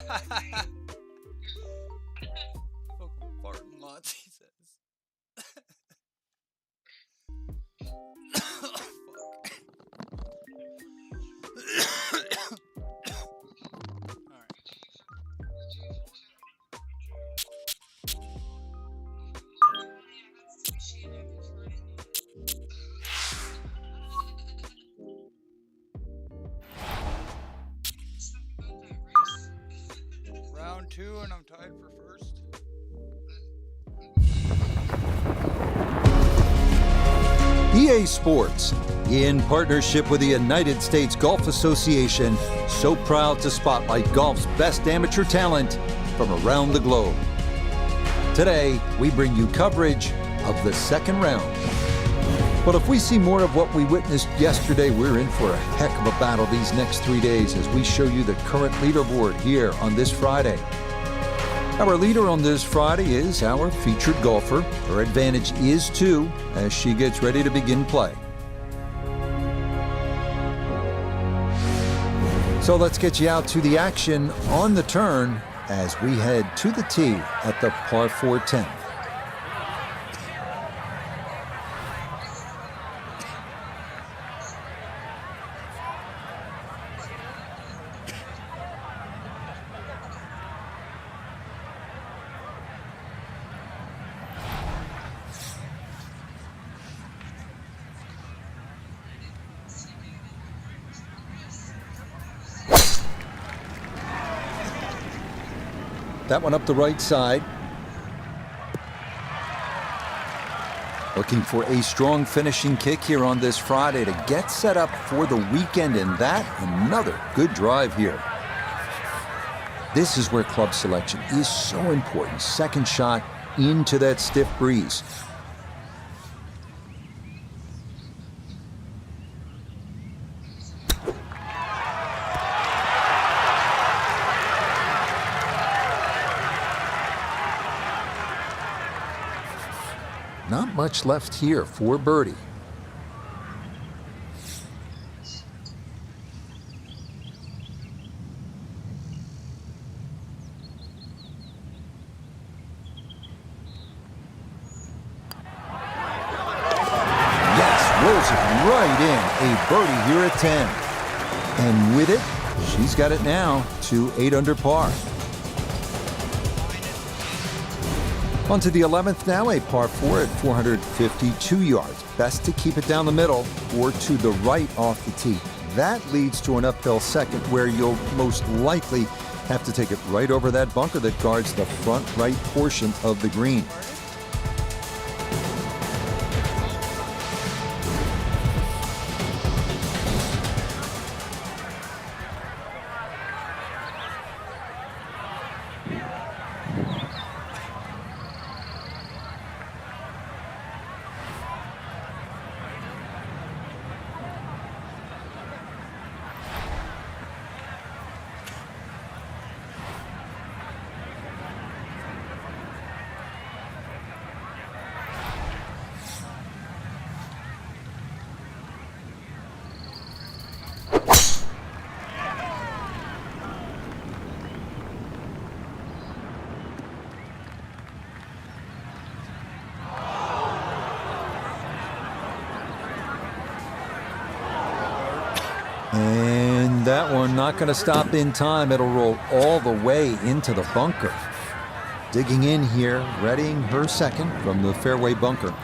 Fucking farting lots, he says. Alright. Round two, and I'm tied for first. EA Sports, in partnership with the United States Golf Association, so proud to spotlight golf's best amateur talent from around the globe. Today, we bring you coverage of the second round. But if we see more of what we witnessed yesterday, we're in for a heck of a battle these next 3 days as we show you the current leaderboard here on this Friday. Our leader on this Friday is our featured golfer. Her advantage is 2 as she gets ready to begin play. So let's get you out to the action on the turn as we head to the tee at the par 4 10. That one up the right side. Looking for a strong finishing kick here on this Friday to get set up for the weekend, and that another good drive here. This is where club selection is so important. Second shot into that stiff breeze. Not much left here for birdie. Yes, rolls it right in. A birdie here at 10. And with it, she's got it now to 8 under par. On to the 11th now, a par 4 at 452 yards. Best to keep it down the middle or to the right off the tee. That leads to an uphill second where you'll most likely have to take it right over that bunker that guards the front right portion of the green. And that one not going to stop in time. It'll roll all the way into the bunker. Digging in here, readying her second from the fairway bunker.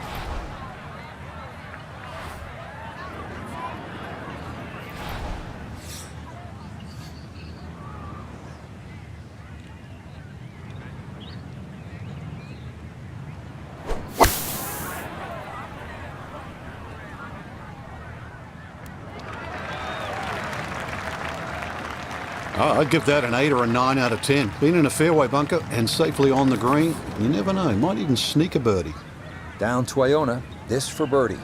I'd give that an 8 or a 9 out of 10. Being in a fairway bunker and safely on the green, you never know. Might even sneak a birdie. Down to Iona, this for birdie.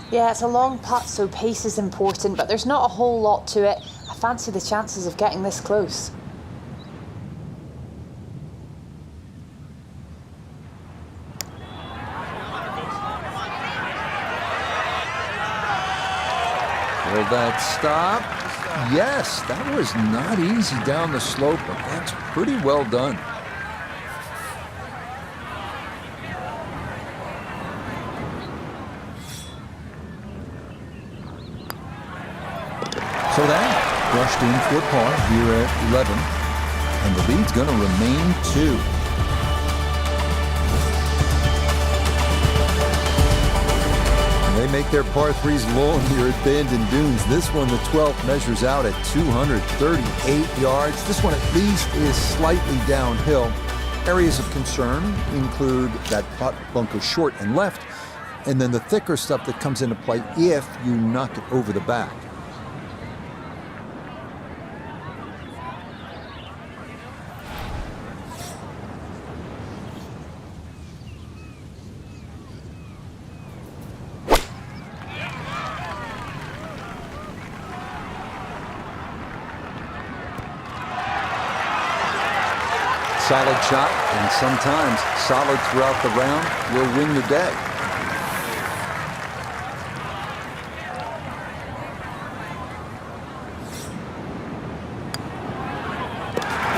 Yeah, it's a long putt, so pace is important, but there's not a whole lot to it. I fancy the chances of getting this close. Well, that stop? Yes, that was not easy down the slope, but that's pretty well done. So that brushed in for a par here at 11, and the lead's going to remain 2. They make their par 3s long here at Bandon Dunes. This one, the 12th, measures out at 238 yards. This one at least is slightly downhill. Areas of concern include that putt bunker short and left, and then the thicker stuff that comes into play if you knock it over the back. Solid shot, and sometimes solid throughout the round will win the day.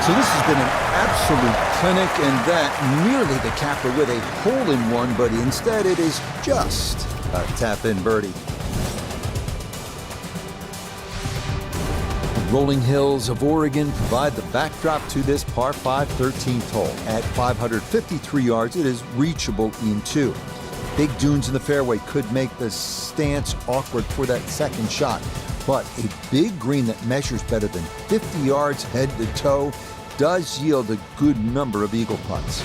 So this has been an absolute clinic, and that nearly the capper with a hole-in-one, but instead it is just a tap-in birdie. Rolling hills of Oregon provide the backdrop to this par 5 13th hole. At 553 yards, it is reachable in 2. Big dunes in the fairway could make the stance awkward for that second shot, but a big green that measures better than 50 yards head to toe does yield a good number of eagle putts.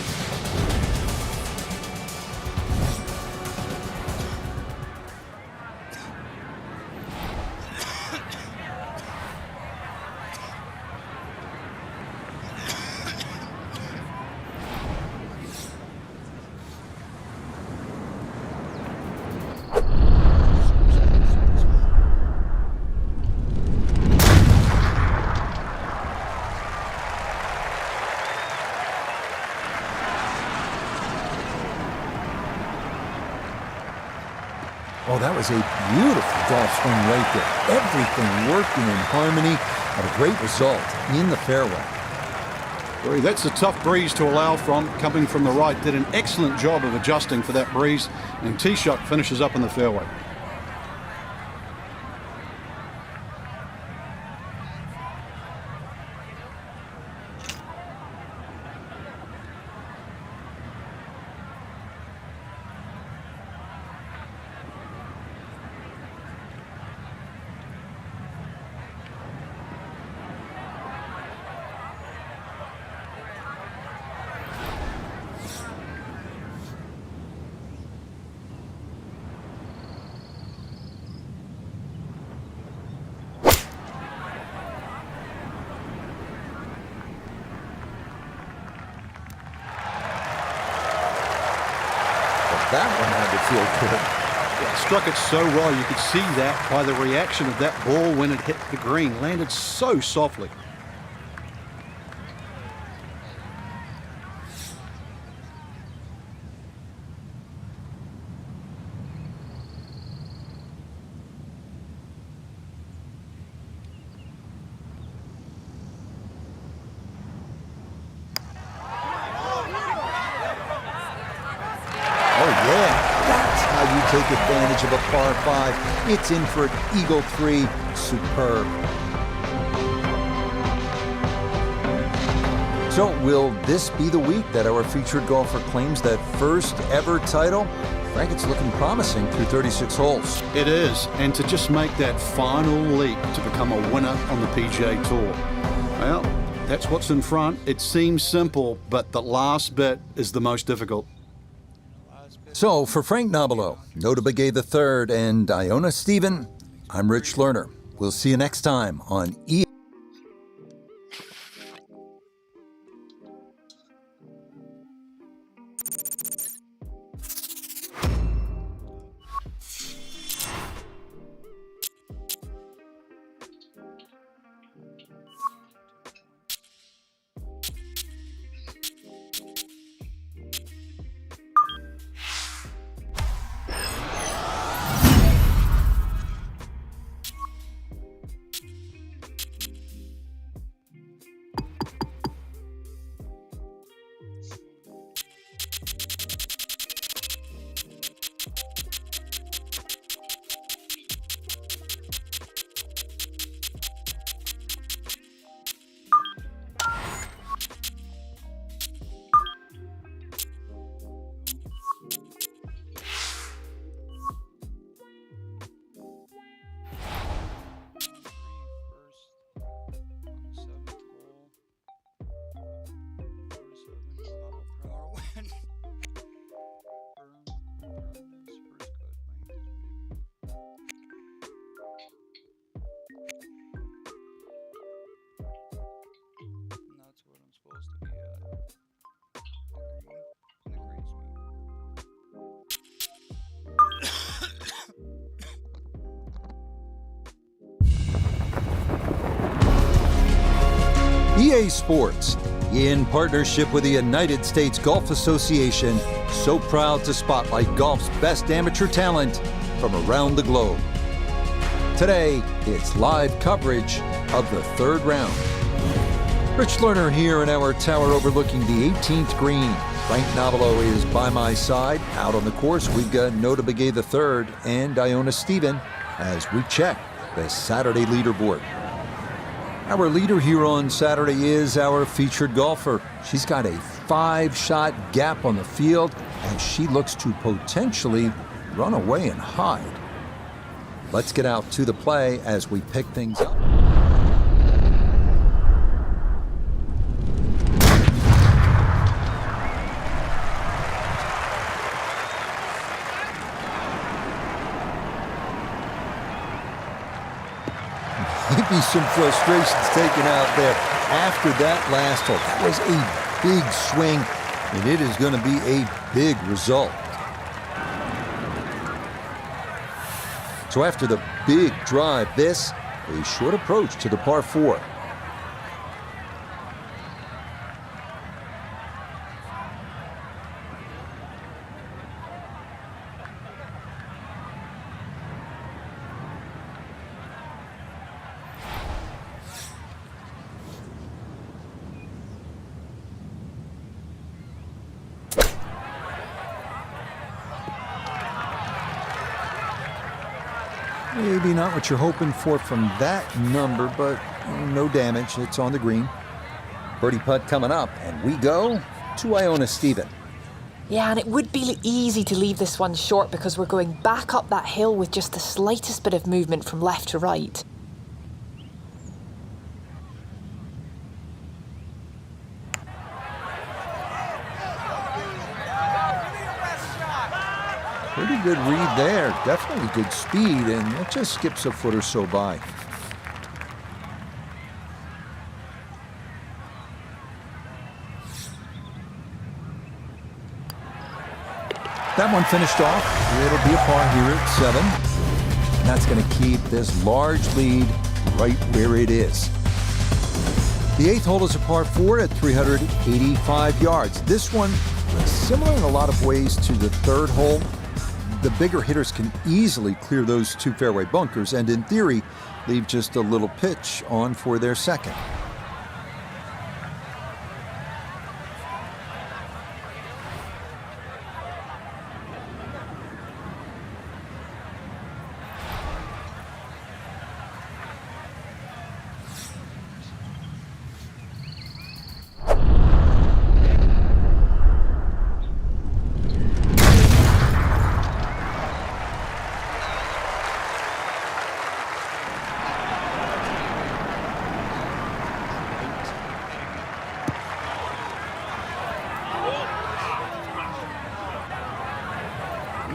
Oh, that was a beautiful golf swing right there. Everything working in harmony, and a great result in the fairway. Boy, that's a tough breeze to allow from, coming from the right. Did an excellent job of adjusting for that breeze, and tee shot finishes up in the fairway. That one had to feel good. Yeah, struck it so well. You could see that by the reaction of that ball when it hit the green. Landed so softly. Take advantage of a par 5. It's in for an eagle 3. Superb. So will this be the week that our featured golfer claims that first ever title? Frank, it's looking promising through 36 holes. It is, and to just make that final leap to become a winner on the PGA Tour. Well, that's what's in front. It seems simple, but the last bit is the most difficult. So, for Frank Nobilo, Nota Begay III, and Iona Stephen, I'm Rich Lerner. We'll see you next time on E. PGA Sports, in partnership with the United States Golf Association, so proud to spotlight golf's best amateur talent from around the globe. Today, it's live coverage of the third round. Rich Lerner here in our tower overlooking the 18th green. Frank Nobilo is by my side. Out on the course, we've got Nota Begay III and Iona Stephen as we check the Saturday leaderboard. Our leader here on Saturday is our featured golfer. She's got a 5-shot gap on the field, and she looks to potentially run away and hide. Let's get out to the play as we pick things up. Maybe some frustrations taken out there after that last hole. That was a big swing, and it is going to be a big result. So after the big drive, this, a short approach to the par 4. Maybe not what you're hoping for from that number, but no damage. It's on the green. Birdie putt coming up, and we go to Iona Stephen. Yeah, and it would be easy to leave this one short because we're going back up that hill with just the slightest bit of movement from left to right. Pretty good read there. Definitely good speed, and it just skips a foot or so by. That one finished off. It'll be a par here at 7. And that's going to keep this large lead right where it is. The 8th hole is a par 4 at 385 yards. This one is similar in a lot of ways to the 3rd hole. The bigger hitters can easily clear those 2 fairway bunkers and, in theory, leave just a little pitch on for their 2nd.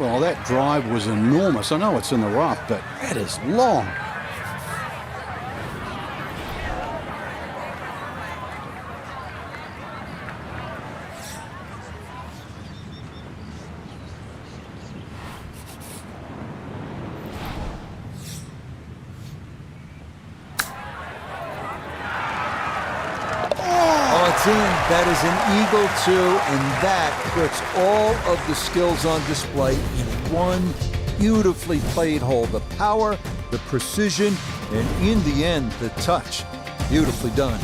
Well, that drive was enormous. I know it's in the rough, but that is long. That is an eagle too, and that puts all of the skills on display in one beautifully played hole. The power, the precision, and in the end, the touch. Beautifully done.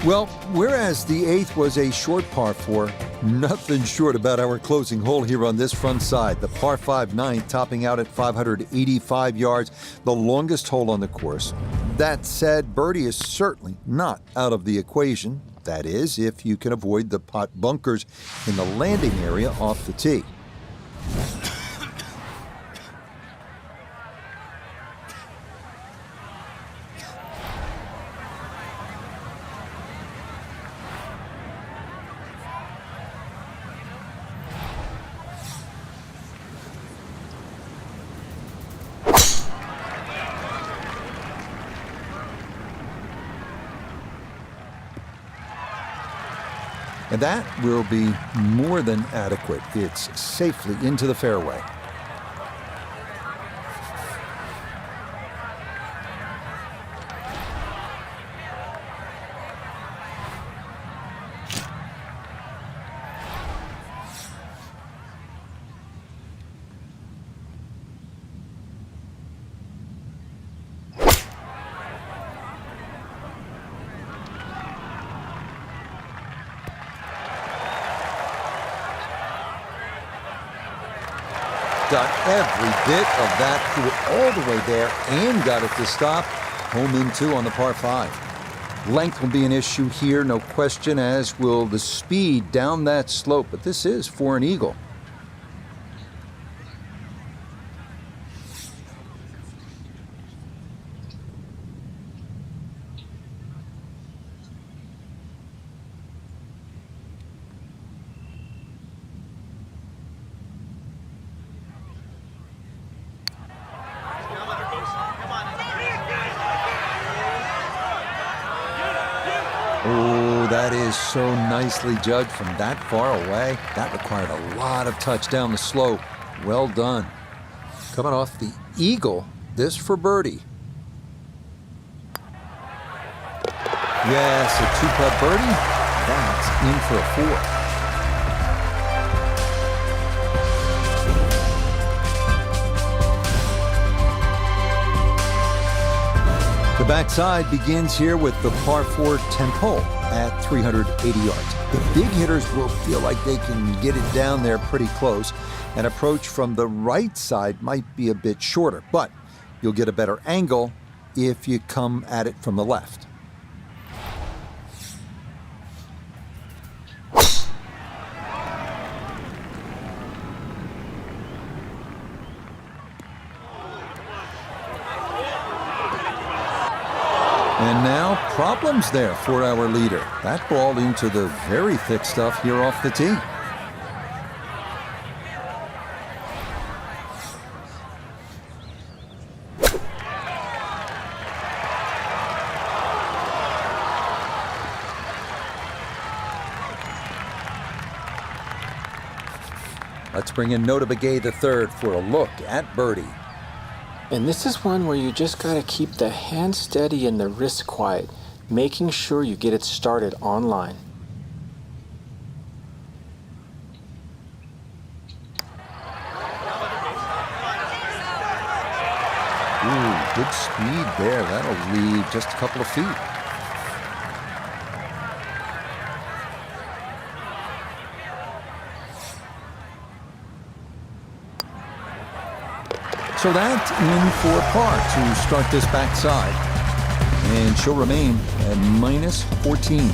Well, whereas the 8th was a short par 4, nothing short about our closing hole here on this front side. The par 5 9th topping out at 585 yards, the longest hole on the course. That said, birdie is certainly not out of the equation. That is, if you can avoid the pot bunkers in the landing area off the tee. And that will be more than adequate. It's safely into the fairway. got every bit of that, threw it all the way there and got it to stop. Hole in 2 on the par 5. Length will be an issue here, no question, as will the speed down that slope, but this is for an eagle. Oh, that is so nicely judged from that far away. That required a lot of touch down the slope. Well done. Coming off the eagle, this for birdie. Yes, a 2-putt birdie. That's in for a 4. The backside begins here with the par 4 10th hole at 380 yards. The big hitters will feel like they can get it down there pretty close. An approach from the right side might be a bit shorter, but you'll get a better angle if you come at it from the left. And now, problems there for our leader. That ball into the very thick stuff here off the tee. Let's bring in Nota Begay III for a look at birdie. And this is one where you just gotta keep the hand steady and the wrist quiet, making sure you get it started on line. Ooh, good speed there. That'll leave just a couple of feet. So that's in for par to start this backside. And she'll remain at -14.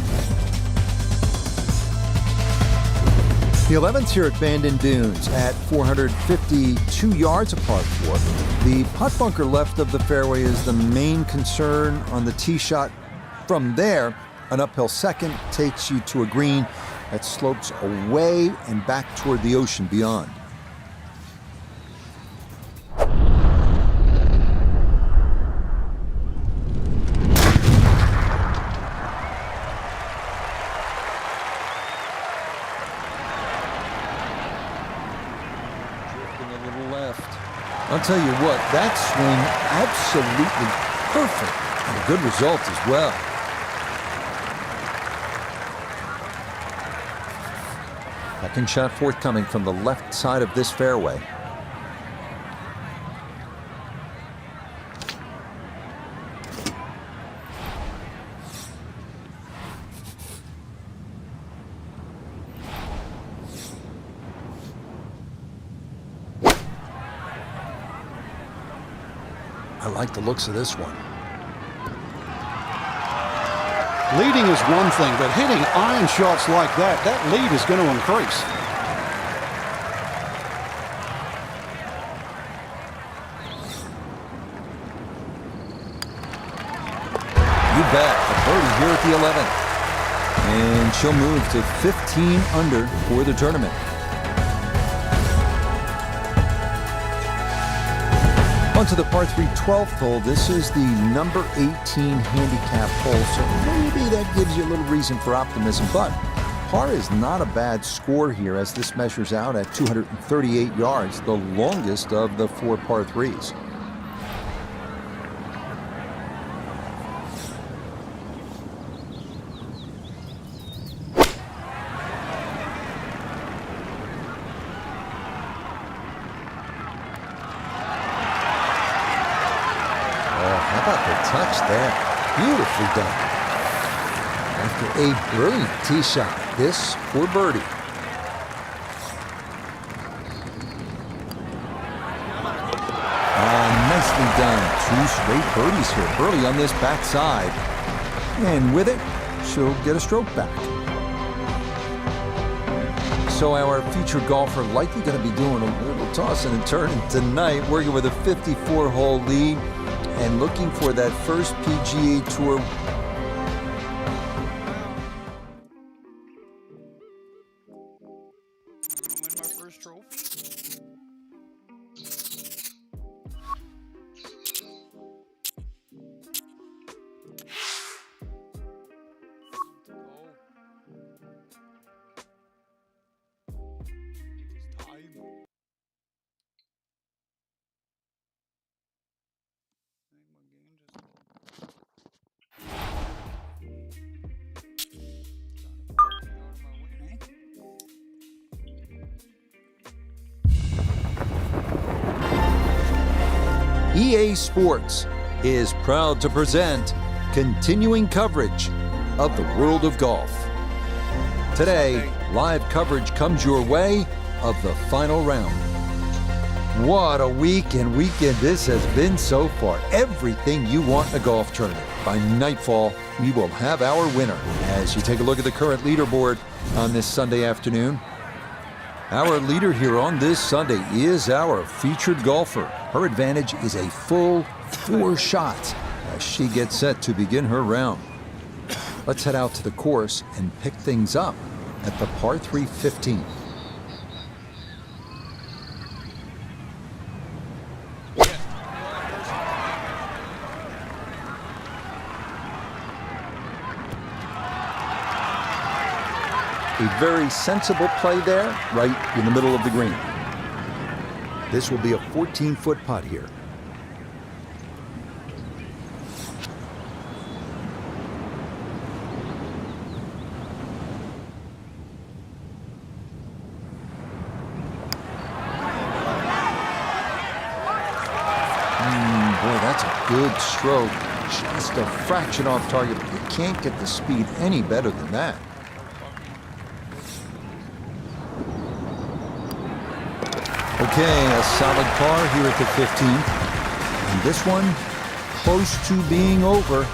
The 11th here at Bandon Dunes at 452 yards of par 4. The putt bunker left of the fairway is the main concern on the tee shot. From there, an uphill second takes you to a green that slopes away and back toward the ocean beyond. I'll tell you what, that swing absolutely perfect and a good result as well. Second shot forthcoming from the left side of this fairway. I like the looks of this one. Leading is one thing, but hitting iron shots like that lead is going to increase. You bet. A birdie here at the 11th. And she'll move to 15 under for the tournament. Onto the par 3 12th hole. This is the number 18 handicap hole, so maybe that gives you a little reason for optimism. But par is not a bad score here as this measures out at 238 yards, the longest of the 4 par 3s. How about the touch there? Beautifully done. After a brilliant tee shot, this for birdie. 2 straight birdies here early on this backside. And with it, she'll get a stroke back. So our featured golfer likely going to be doing a little tossing and turning tonight, working with a 54-hole lead and looking for that first PGA Tour. Win my first trophy. It's time. I think my game just trying to fuck me out of my win, EA Sports is proud to present continuing coverage of the world of golf. Today, live coverage comes your way of the final round. What a week and weekend this has been so far. Everything you want in a golf tournament. By nightfall, we will have our winner. As you take a look at the current leaderboard on this Sunday afternoon, our leader here on this Sunday is our featured golfer. Her advantage is a full 4 shots as she gets set to begin her round. Let's head out to the course and pick things up at the par 3 15. A very sensible play there, right in the middle of the green. This will be a 14-foot putt here. Boy, that's a good stroke. Just a fraction off target, but you can't get the speed any better than that. Okay, a solid par here at the 15th. And this one close to being over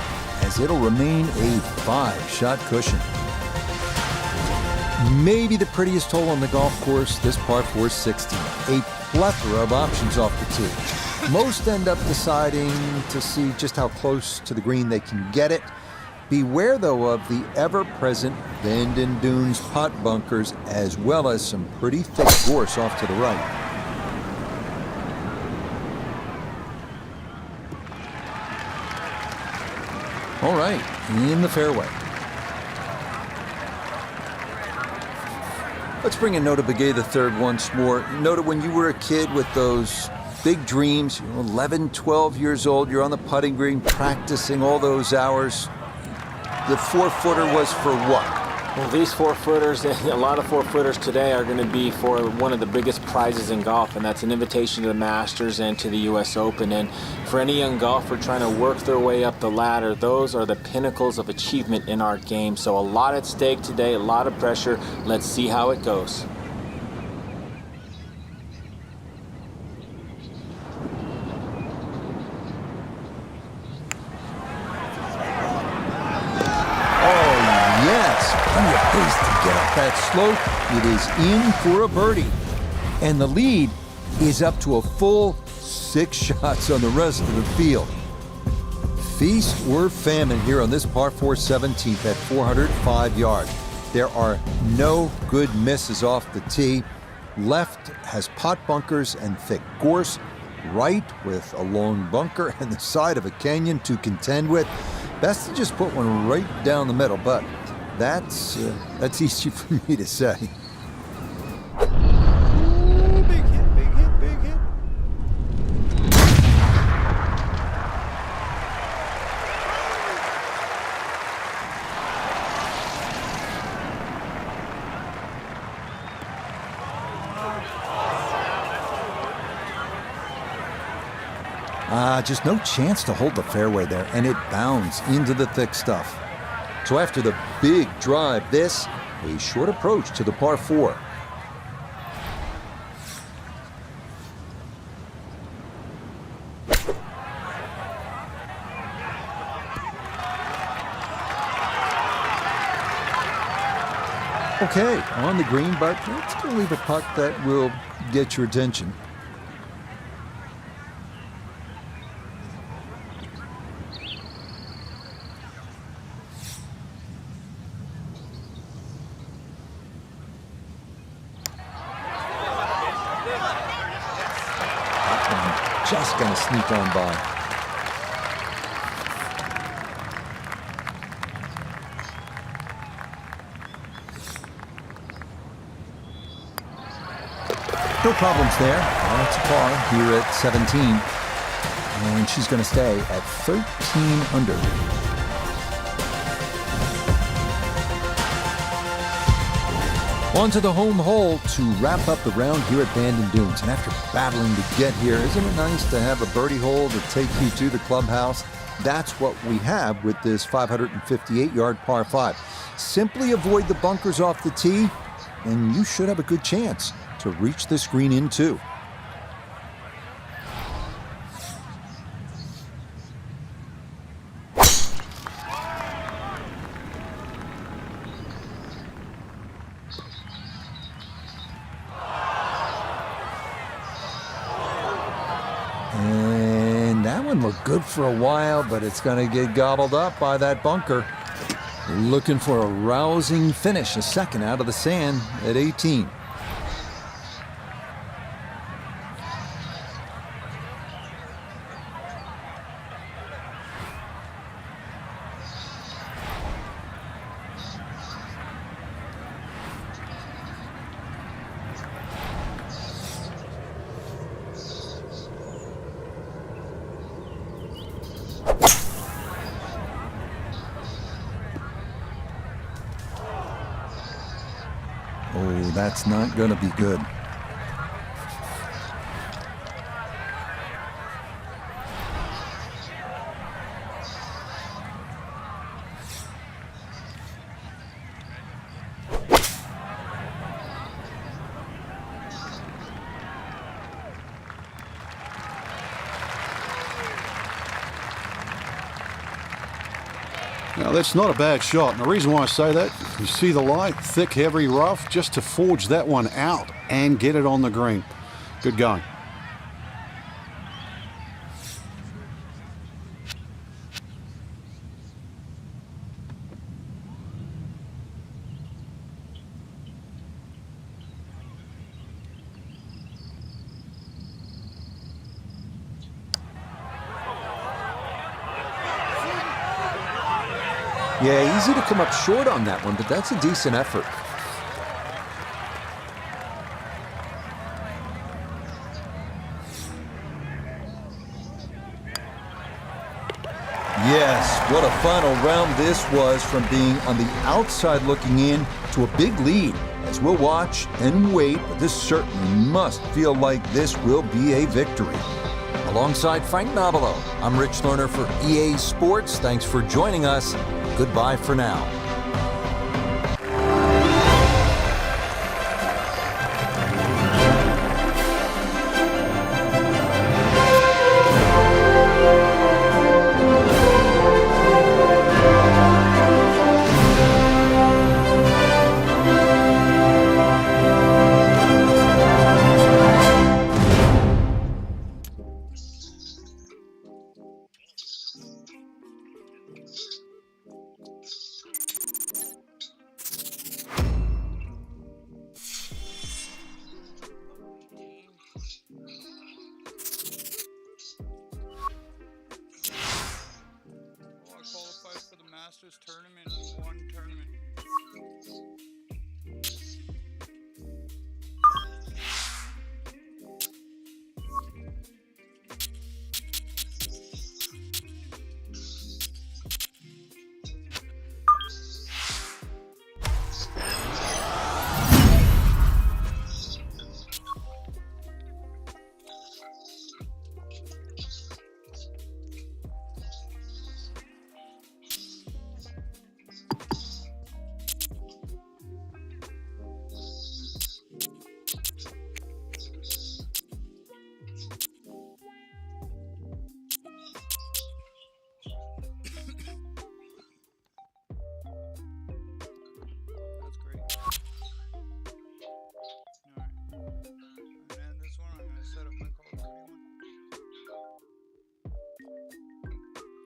as it'll remain a 5-shot cushion. Maybe the prettiest hole on the golf course, this par 4 16. A plethora of options off the tee. Most end up deciding to see just how close to the green they can get it. Beware, though, of the ever-present bend and dunes pot bunkers, as well as some pretty thick gorse off to the right. All right, in the fairway. Let's bring in Nota Begay the third once more. Nota, when you were a kid with those big dreams, 11, 12 years old, you're on the putting green practicing all those hours. The 4-footer was for what? Well, these 4-footers, a lot of 4-footers today are going to be for one of the biggest prizes in golf, and that's an invitation to the Masters and to the U.S. Open. And for any young golfer trying to work their way up the ladder, those are the pinnacles of achievement in our game. So a lot at stake today, a lot of pressure. Let's see how it goes. That slope, it is in for a birdie. And the lead is up to a full 6 shots on the rest of the field. Feast or famine here on this par 4 17th at 405 yards. There are no good misses off the tee. Left has pot bunkers and thick gorse. Right with a long bunker and the side of a canyon to contend with. Best to just put one right down the middle, but that's easy for me to say. Ooh, big hit, big hit, big hit. Just no chance to hold the fairway there, and it bounds into the thick stuff. So after the big drive, this, a short approach to the par 4. Okay, on the green, but it's going to leave a putt that will get your attention. That one just going to sneak on by. No problems there. It's a par here at 17. And she's going to stay at 13 under. On to the home hole to wrap up the round here at Bandon Dunes. And after battling to get here, isn't it nice to have a birdie hole to take you to the clubhouse? That's what we have with this 558-yard par 5. Simply avoid the bunkers off the tee, and you should have a good chance to reach this green in two. And that one looked good for a while, but it's going to get gobbled up by that bunker. Looking for a rousing finish, a second out of the sand at 18. Oh, that's not going to be good. Now, that's not a bad shot. And the reason why I say that, you see the light, thick, heavy rough, just to forge that one out and get it on the green. Good going. Yeah, easy to come up short on that one, but that's a decent effort. Yes, what a final round this was, from being on the outside looking in to a big lead. As we'll watch and wait, but this certainly must feel like this will be a victory. Alongside Frank Nobilo, I'm Rich Lerner for EA Sports. Thanks for joining us. Goodbye for now.